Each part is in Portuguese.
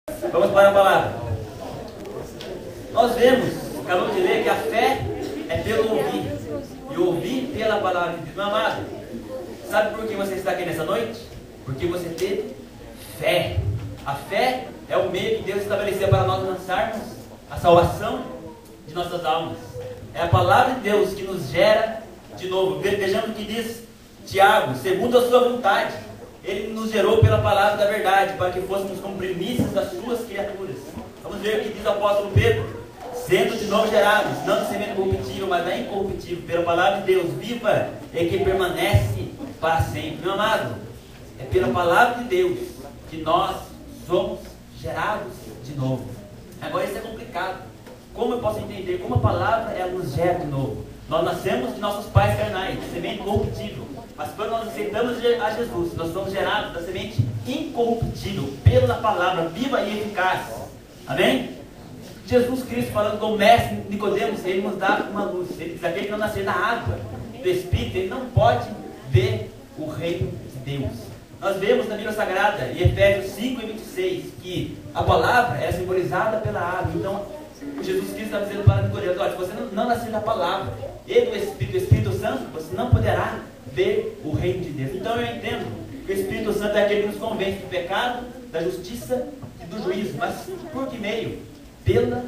Vamos para a palavra. Nós vemos, acabamos de ler, que a fé é pelo ouvir, e ouvir pela palavra de Deus. Meu amado, sabe por que você está aqui nessa noite? Porque você teve fé. A fé é o meio que Deus estabeleceu para nós lançarmos a salvação de nossas almas. É a palavra de Deus que nos gera de novo. Vejamos o que diz Tiago: segundo a sua vontade, Ele nos gerou pela palavra da verdade, para que fôssemos como primícias das suas criaturas. Vamos ver o que diz o apóstolo Pedro: sendo de novo gerados, não de semente corruptível, mas da incorruptível, pela palavra de Deus viva e que permanece para sempre. Meu amado, é pela palavra de Deus que nós somos gerados de novo. Agora isso é complicado. Como eu posso entender? Como a palavra ela nos gera de novo? Nós nascemos de nossos pais carnais, de semente corruptível. Mas quando nós aceitamos a Jesus, nós somos gerados da semente incorruptível, pela palavra viva e eficaz. Amém? Jesus Cristo, falando com o mestre Nicodemos, ele nos dá uma luz. Ele diz: aquele que não nascer da água, do Espírito, ele não pode ver o reino de Deus. Nós vemos na Bíblia Sagrada, em Efésios 5 e 26, que a palavra é simbolizada pela água. Então, Jesus Cristo está dizendo para Nicodemos: olha, se você não nascer da palavra e do Espírito Santo, você não poderá ver o reino de Deus. Então eu entendo que o Espírito Santo é aquele que nos convence do pecado, da justiça e do juízo. Mas por que meio? Pela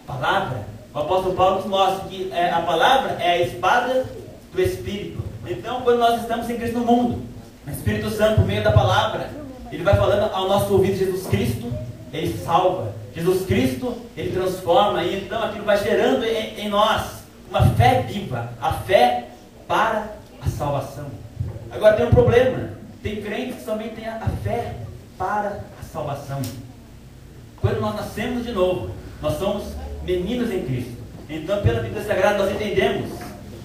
palavra. O apóstolo Paulo nos mostra que a palavra é a espada do Espírito. Então, quando nós estamos em Cristo no mundo, o Espírito Santo, por meio da palavra, ele vai falando ao nosso ouvido: Jesus Cristo, ele salva. Jesus Cristo, ele transforma. E então aquilo vai gerando em nós uma fé viva, a fé para a salvação. Agora tem um problema: tem crentes que somente têm a fé para a salvação. Quando nós nascemos de novo, nós somos meninos em Cristo. Então, pela Bíblia Sagrada, nós entendemos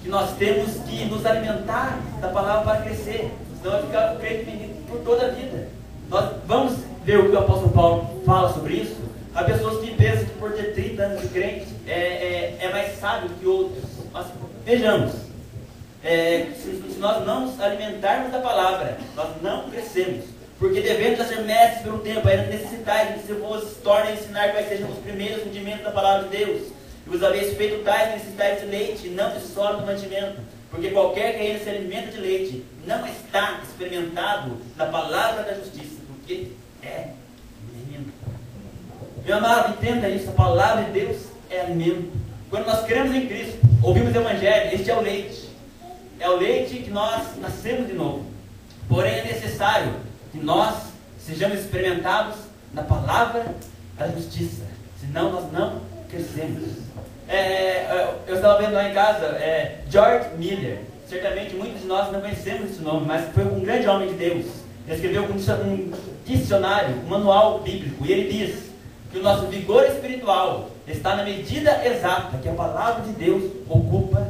que nós temos que nos alimentar da palavra para crescer, senão vai ficar o crente menino por toda a vida. Nós vamos ver o que o apóstolo Paulo fala sobre isso. Há pessoas que pensam que por ter 30 anos de crente é mais sábio que outros. Mas vejamos, se nós não nos alimentarmos da palavra, nós não crescemos. Porque devemos ser mestres pelo tempo, ainda necessitais de que vos tornem a ensinar quais sejam os primeiros rudimentos da palavra de Deus. E vos haveis feito tais necessitais de leite, não de sólido mantimento. Porque qualquer que ainda se alimenta de leite não está experimentado na palavra da justiça, porque é menino. Meu amado, entenda isso: a palavra de Deus é alimento. Quando nós cremos em Cristo, ouvimos o Evangelho, este é o leite. É o leite que nós nascemos de novo. Porém é necessário que nós sejamos experimentados na palavra da justiça, senão nós não crescemos. Eu estava vendo lá em casa George Miller. Certamente muitos de nós não conhecemos esse nome, mas foi um grande homem de Deus. Ele escreveu um dicionário, um manual bíblico, e ele diz que o nosso vigor espiritual está na medida exata que a palavra de Deus ocupa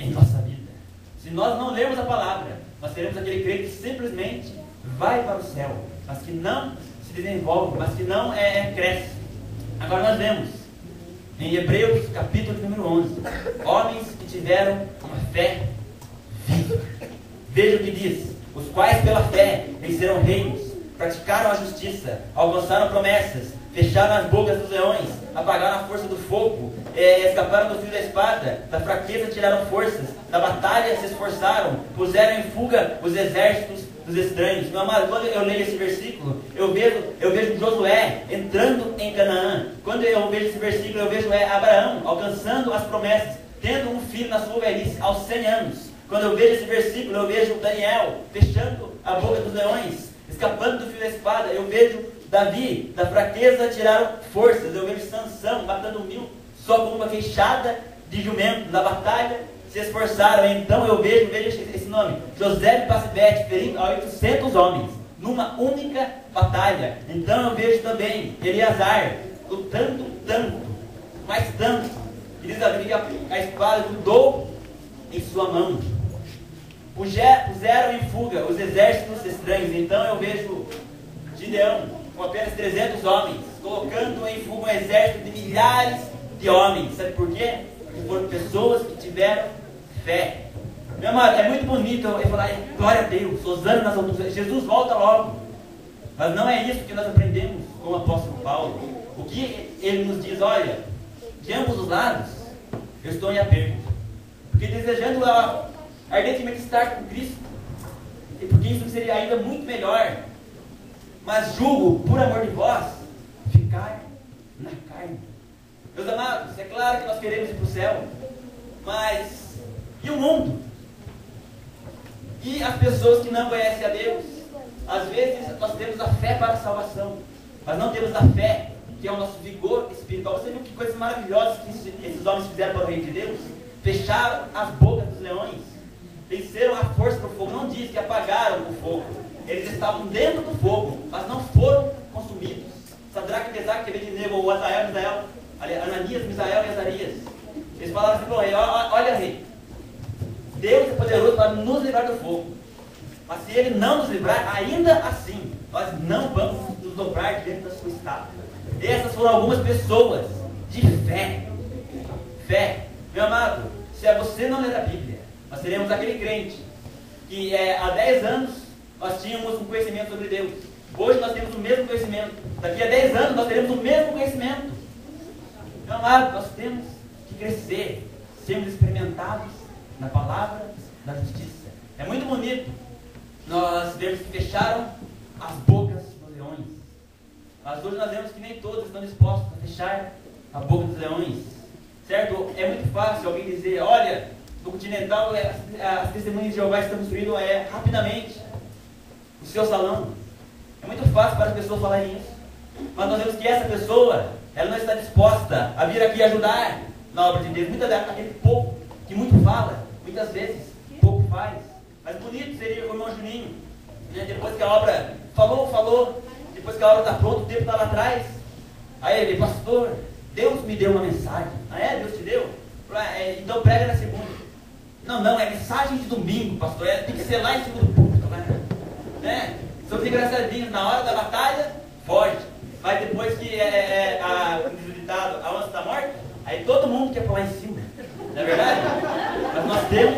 em nossa vida. Se nós não lermos a palavra, nós seremos aquele crente que simplesmente vai para o céu, mas que não se desenvolve, mas que não cresce. Agora nós vemos em Hebreus capítulo número 11, homens que tiveram uma fé viva. Veja o que diz: os quais pela fé venceram reinos, praticaram a justiça, alcançaram promessas, fecharam as bocas dos leões, apagaram a força do fogo, escaparam do fio da espada, da fraqueza tiraram forças, da batalha se esforçaram, puseram em fuga os exércitos dos estranhos. Meu amado, quando eu leio esse versículo, eu vejo Josué entrando em Canaã. Quando eu vejo esse versículo, eu vejo Abraão alcançando as promessas, tendo um filho na sua velhice aos 100 anos. Quando eu vejo esse versículo, eu vejo Daniel fechando a boca dos leões, escapando do fio da espada. Eu vejo Davi, da fraqueza tiraram forças. Eu vejo Sansão matando 1000 só com uma queixada de jumento. Na batalha se esforçaram. Então eu vejo esse nome, José de Passibete, ferindo a 800 homens numa única batalha. Então eu vejo também Eleazar lutando tanto, mas tanto, que diz a Bíblia que a espada grudou em sua mão. Puseram em fuga os exércitos estranhos. Então eu vejo Gideão com apenas 300 homens colocando em fuga um exército de milhares de homens. Sabe por quê? Porque foram pessoas que tiveram fé. Meu amado, é muito bonito eu falar glória a Deus, Hosana nas alturas, Jesus volta logo. Mas não é isso que nós aprendemos com o apóstolo Paulo, o que ele nos diz, olha, de ambos os lados, eu estou em aperto, porque desejando ardentemente estar com Cristo, e porque isso seria ainda muito melhor, mas julgo, por amor de vós, ficar na carne. Meus amados, é claro que nós queremos ir para o céu, mas e o mundo? E as pessoas que não conhecem a Deus? Às vezes nós temos a fé para a salvação, mas não temos a fé, que é o nosso vigor espiritual. Você viu que coisas maravilhosas que esses homens fizeram para o reino de Deus? Fecharam as bocas dos leões, venceram a força do fogo. Não diz que apagaram o fogo, eles estavam dentro do fogo, mas não foram consumidos. Sadraque, Mesaque, Abednego, ou Ananias, Misael e Azarias, eles falaram assim para o rei, olha rei, Deus é poderoso para nos livrar do fogo, mas se Ele não nos livrar, ainda assim, nós não vamos nos dobrar diante da sua estátua. Essas foram algumas pessoas de fé. Fé. Meu amado, se você não ler a Bíblia, nós seremos aquele crente que há 10 anos nós tínhamos um conhecimento sobre Deus. Hoje nós temos o mesmo conhecimento. Daqui a 10 anos nós teremos o mesmo conhecimento. Meu amado, nós temos que crescer, sermos experimentados na palavra da justiça. É muito bonito nós vemos que fecharam as bocas dos leões, mas hoje nós vemos que nem todos estão dispostos a fechar a boca dos leões, certo? É muito fácil alguém dizer, olha, no Continental as testemunhas de Jeová estão construindo rapidamente o seu salão. É muito fácil para as pessoas falarem isso, mas nós vemos que essa pessoa, ela não está disposta a vir aqui ajudar na obra de Deus. Muitas vezes aquele pouco que muito fala, muitas vezes pouco faz. Mas bonito seria o irmão Juninho, né? Depois que a obra falou, depois que a obra está pronta, o tempo está lá atrás, aí ele, pastor, Deus me deu uma mensagem. Ah é? Deus te deu? Então prega na segunda. Não, é mensagem de domingo, pastor, tem que ser lá em segundo púlpito, né? São os engraçadinhos, na hora da batalha, foge. Mas depois que diz o ditado, a onça está morta, aí todo mundo quer pular em cima, não é verdade? Mas nós temos